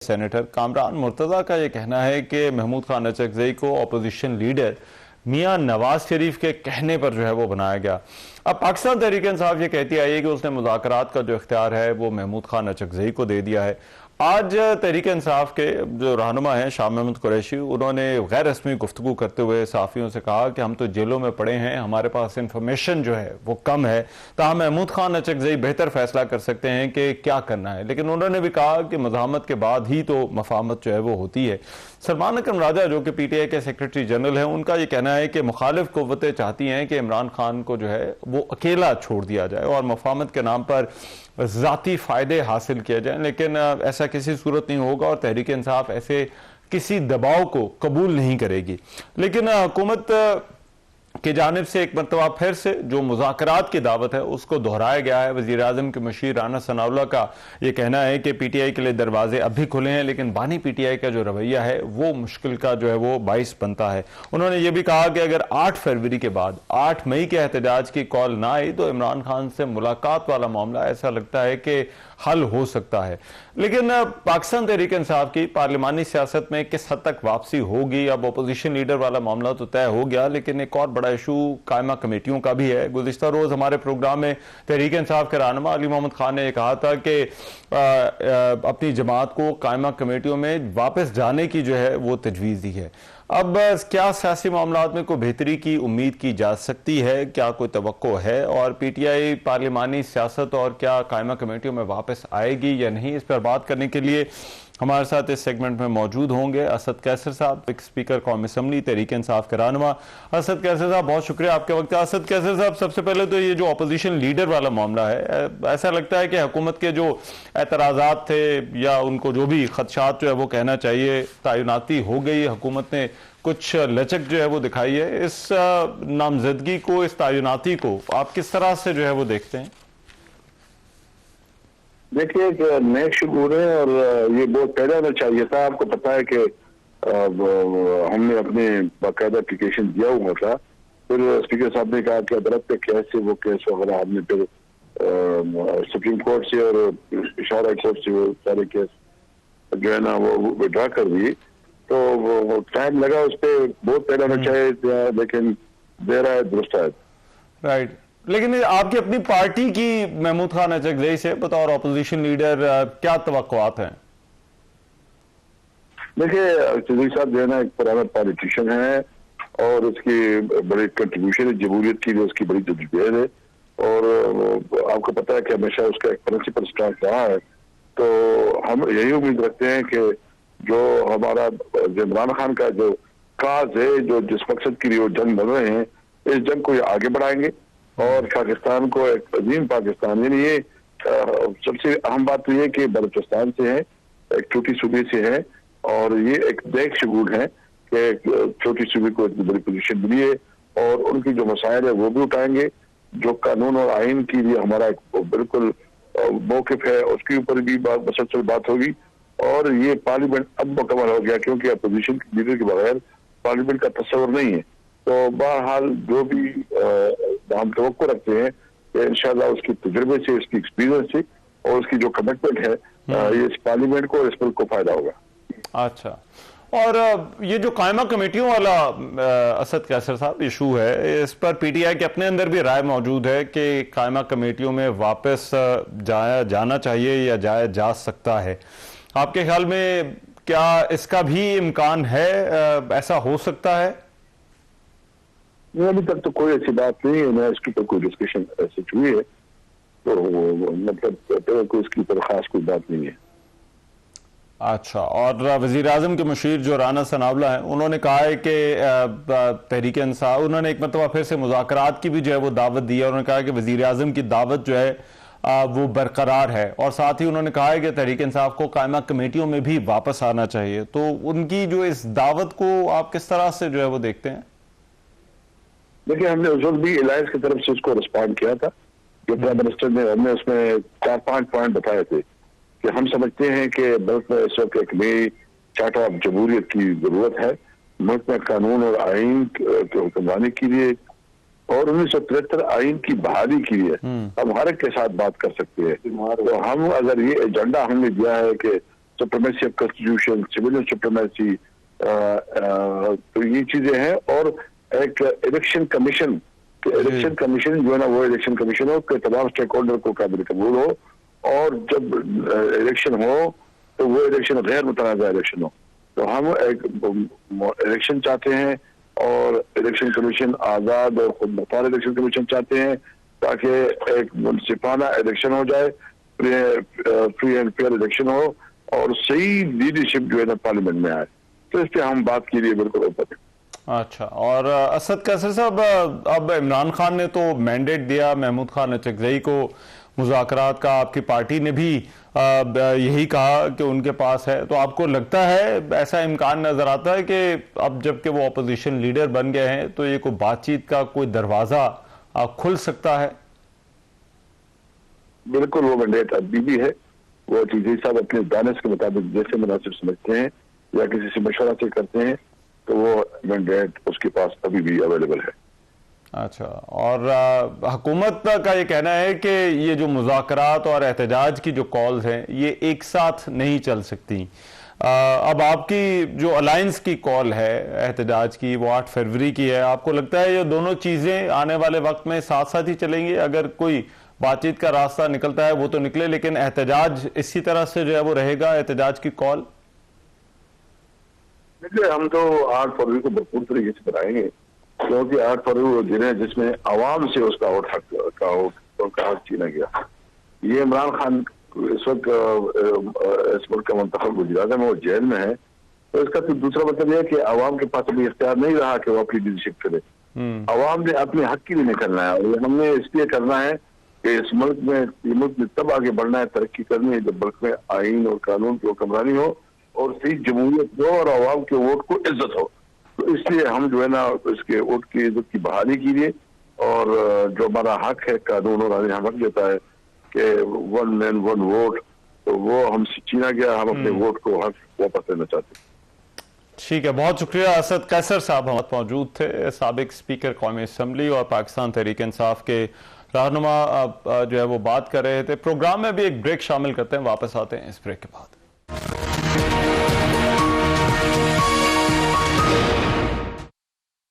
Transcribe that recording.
Senator Kamran Murtaza का ये कहना है कि महमूद खान अचकज़ई को अपोजिशन लीडर मियां नवाज शरीफ के कहने पर जो है वो बनाया गया। अब पाकिस्तान तहरीक इंसाफ ये कहती आई है कि उसने मुज़ाकरात का जो इख्तियार है वो महमूद खान अचकज़ई को दे दिया है। आज तहरीक इंसाफ के जो रहनुमा हैं शाह महमूद कुरैशी, उन्होंने गैर रस्मी गुफ्तगू करते हुए साफ़ियों से कहा कि हम तो जेलों में पड़े हैं, हमारे पास इंफॉर्मेशन जो है वो कम है, ताहम महमूद खान अचकज़ई बेहतर फैसला कर सकते हैं कि क्या करना है। लेकिन उन्होंने भी कहा कि मज़ाहमत के बाद ही तो मफाहमत जो है वो होती है। सलमान अकरम राजा जो कि PTI के सेक्रेटरी जनरल हैं, उनका ये कहना है कि मुखालिफ कुव्वतें चाहती हैं कि इमरान खान को जो है वो अकेला छोड़ दिया जाए और मफाहमत के नाम पर ज़ाती फ़ायदे हासिल किए जाएं, लेकिन ऐसा किसी सूरत नहीं होगा और तहरीक इंसाफ ऐसे किसी दबाव को कबूल नहीं करेगी। लेकिन हुकूमत की जानिब से एक मरतबा फिर से जो मुज़ाकरात की दावत है उसको दोहराया गया है। वज़ीर आज़म के मुशीर राना सनाउल्लाह का ये कहना है कि PTI के लिए दरवाजे अब भी खुले हैं, लेकिन बानी PTI का जो रवैया है वो मुश्किल का जो है वो बाइस बनता है। उन्होंने ये भी कहा कि अगर 8 फरवरी के बाद 8 मई के एहतजाज की कॉल ना आई तो इमरान खान से मुलाकात वाला मामला ऐसा लगता है कि हल हो सकता है। लेकिन पाकिस्तान तहरीक इंसाफ की पार्लिमानी सियासत में किस हद तक वापसी होगी? अब अपोजिशन लीडर वाला मामला तो तय हो गया, लेकिन एक और बड़ा इशू कायमा कमेटियों का भी है। गुज़िश्ता रोज हमारे प्रोग्राम में तहरीक इंसाफ के रहनुमा अली मोहम्मद खान ने कहा था कि अपनी जमात को कायमा कमेटियों में वापस जाने की जो है वो तजवीज़ दी है। अब क्या सियासी मामलात में कोई बेहतरी की उम्मीद की जा सकती है? क्या कोई तवक्को है? और PTI पार्लिमानी सियासत और क्या कायमा कमेटियों में वापस आएगी या नहीं, इस पर बात करने के लिए हमारे साथ इस सेगमेंट में मौजूद होंगे असद कैसर साहब, स्पीकर कौमी असम्बली तहरीक इंसाफ के रहनुमा। असद कैसर साहब, बहुत शुक्रिया आपके वक्त। असद कैसर साहब, सबसे पहले तो ये जो अपोजिशन लीडर वाला मामला है, ऐसा लगता है कि हुकूमत के जो एतराज़ात थे या उनको जो भी खदशात जो है वो कहना चाहिए, तैनाती हो गई, हुकूमत ने कुछ लचक जो है वो दिखाई है। इस नामजदगी को, इस तैनाती को आप किस तरह से जो है वो देखते हैं? देखिए, नए शुरू है और ये बहुत पहले होना चाहिए था। आपको पता है कि हमने अपने बाकायदा एप्लीकेशन दिया हुआ था, फिर स्पीकर साहब ने कहा कि अदालत के केस से वो केस वगैरह हमने फिर सुप्रीम कोर्ट से और पेशावर हाई कोर्ट से वो सारे केस जो है ना वो विड्रा कर दिए। तो वो टाइम लगा, उस पर बहुत पहले होना चाहिए, लेकिन देर आए दुरुस्त आए। राइट, लेकिन आपकी अपनी पार्टी की महमूद खान अचकज़ई से बतौर अपोजिशन लीडर क्या तवक्कुआत हैं? देखिए, अचकज़ई साहब जो है ना एक पुराना पॉलिटिशियन है और उसकी बड़ी कंट्रीब्यूशन है जमहूरियत की, उसकी बड़ी जद्दोजहद है और आपको पता है कि हमेशा उसका एक प्रिंसिपल स्टांस रहा है। तो हम यही उम्मीद रखते हैं कि जो हमारा इमरान खान का जो काज है, जो जिस मकसद के लिए वो जंग लड़ रहे हैं, इस जंग को ये आगे बढ़ाएंगे और पाकिस्तान को एक अजीम पाकिस्तान, यानी ये सबसे अहम बात तो ये कि बलूचिस्तान से है, एक छोटी सूबे से है और ये एक नेक शगुन है कि छोटी सूबे को इतनी बड़ी पोजीशन मिली है और उनकी जो मसाइल है वो भी उठाएंगे। जो कानून और आइन के लिए हमारा एक बिल्कुल मौक़िफ़ है उसके ऊपर भी मुसलसल बात होगी। और ये पार्लियामेंट अब मुकम्मल हो गया क्योंकि अपोजिशन लीडर के बगैर पार्लियामेंट का तस्वर नहीं है। तो बहरहाल जो भी हम तवक्को रखते हैं कि इंशाल्लाह उसकी तजुर्बे से, उसकी एक्सपीरियंस से और उसकी जो कमिटमेंट है, ये इस पार्लियामेंट को, इस मुल्क को फायदा होगा। अच्छा, और ये जो कायमा कमेटियों वाला असद कैसर साहब इशू है, इस पर PTI के अपने अंदर भी राय मौजूद है कि कायमा कमेटियों में वापस जाना चाहिए या जाया जा सकता है। आपके ख्याल में क्या इसका भी इम्कान है, ऐसा हो सकता है? अभी तक तो कोई ऐसी बात नहीं है, ना इसके ऊपर कोई डिस्कशन ऐसी हुई है, तो मतलब कोई इसकी ऊपर खास कोई बात नहीं है। अच्छा, और वज़ीर आज़म के मुशीर जो राना सनाउल्लाह हैं, उन्होंने कहा है कि तहरीक इंसाफ, उन्होंने एक मरतबा फिर से मुज़ाकरात की भी जो है वो दावत दी है। उन्होंने कहा कि वज़ीर आज़म की दावत जो है वो बरकरार है और साथ ही उन्होंने कहा है कि तहरीक इंसाफ को कायमा कमेटियों में भी वापस आना चाहिए। तो उनकी जो इस दावत को आप किस तरह से जो है वो देखते हैं? देखिए, हमने उस वक्त भी अलायंस की तरफ से उसको रिस्पॉन्ड किया था, जो प्राइम मिनिस्टर ने, हमने उसमें 4-5 पॉइंट बताए थे कि हम समझते हैं कि मुल्क में इस वक्त एक नई चार्टर ऑफ जमहूरियत की जरूरत है, मुल्क में कानून और आइन के हुक्मरानी के लिए और 1973 आइन की बहाली के लिए हम हर एक के साथ बात कर सकते हैं। तो हम अगर ये एजेंडा हमने दिया है कि supremacy of constitution, civilian supremacy, तो ये चीजें हैं। और एक इलेक्शन कमीशन जो है ना, वो इलेक्शन कमीशन हो कि तमाम स्टेक होल्डर को काबिल कबूल हो, और जब इलेक्शन हो तो वो इलेक्शन गैर मुतनाज़ा इलेक्शन हो। तो हम एक इलेक्शन चाहते हैं, और इलेक्शन कमीशन आज़ाद और खुद मुख्तार इलेक्शन कमीशन चाहते हैं, ताकि एक मुनसिफाना इलेक्शन हो जाए, फ्री एंड फेयर इलेक्शन हो, और सही लीडरशिप जो है ना पार्लियामेंट में आए। तो इस पर हम बात के लिए बिल्कुल ओपन है। अच्छा, और असद कैसर साहब, अब इमरान खान ने तो मैंडेट दिया महमूद खान नचकज़ई को मुज़ाकरात का, आपकी पार्टी ने भी यही कहा कि उनके पास है, तो आपको लगता है, ऐसा इम्कान नजर आता है कि अब जबकि वो अपोजिशन लीडर बन गए हैं तो ये कोई बातचीत का कोई दरवाजा खुल सकता है? बिल्कुल, वो मैंडेट अभी भी है। वो चीज़ साहब अपने दानिश के मुताबिक जैसे मुनासिब समझते हैं या किसी से मशवरा से करते हैं, तो वो मैंडेट उसके पास अभी भी अवेलेबल है। अच्छा, और हुकूमत का ये कहना है कि ये जो मुज़ाकरात और एहतजाज की जो कॉल्स हैं ये एक साथ नहीं चल सकती। अब आपकी जो अलायंस की कॉल है एहतजाज की, वो 8 फरवरी की है। आपको लगता है ये दोनों चीज़ें आने वाले वक्त में साथ साथ ही चलेंगी? अगर कोई बातचीत का रास्ता निकलता है वो तो निकले, लेकिन एहतजाज इसी तरह से जो है वो रहेगा, एहतजाज की कॉल? देखिए, हम तो 8 फरवरी को भरपूर तरीके से बनाएंगे, क्योंकि 8 फरवरी वो दिन है जिसमें आवाम से उसका हक छीना गया। ये इमरान खान इस वक्त इस मुल्क का मुंतखब वज़ीर-ए-आज़म है, वो जेल में है, तो इसका तो दूसरा मतलब यह है कि आवाम के पास अभी इख्तियार नहीं रहा कि वो अपनी लीडरशिप करे। आवाम ने अपने हक के लिए नहीं करना है, और हमने इसलिए करना है कि इस मुल्क में तब आगे बढ़ना है, तरक्की करनी है जब मुल्क में आईन और कानून की हुक्मरानी हो, और सही जमहूरियत हो, और आवाम के वोट को इज्जत हो। तो इसलिए हम जो है ना इसके वोट की इज्जत की बहाली के लिए, और जो हमारा हक है कानून और आईन हक देता है कि 1 मैन 1 वोट, तो वो हमसे छीना गया। हम अपने वोट को हक वापस लेना चाहते हैं। ठीक है, बहुत शुक्रिया। असद कैसर साहब हमारे मौजूद थे, साबिक स्पीकर कौमी असम्बली और पाकिस्तान तहरीक इंसाफ के रहनुमा जो है वो बात कर रहे थे। प्रोग्राम में भी एक ब्रेक शामिल करते हैं, वापस आते हैं इस ब्रेक के बाद।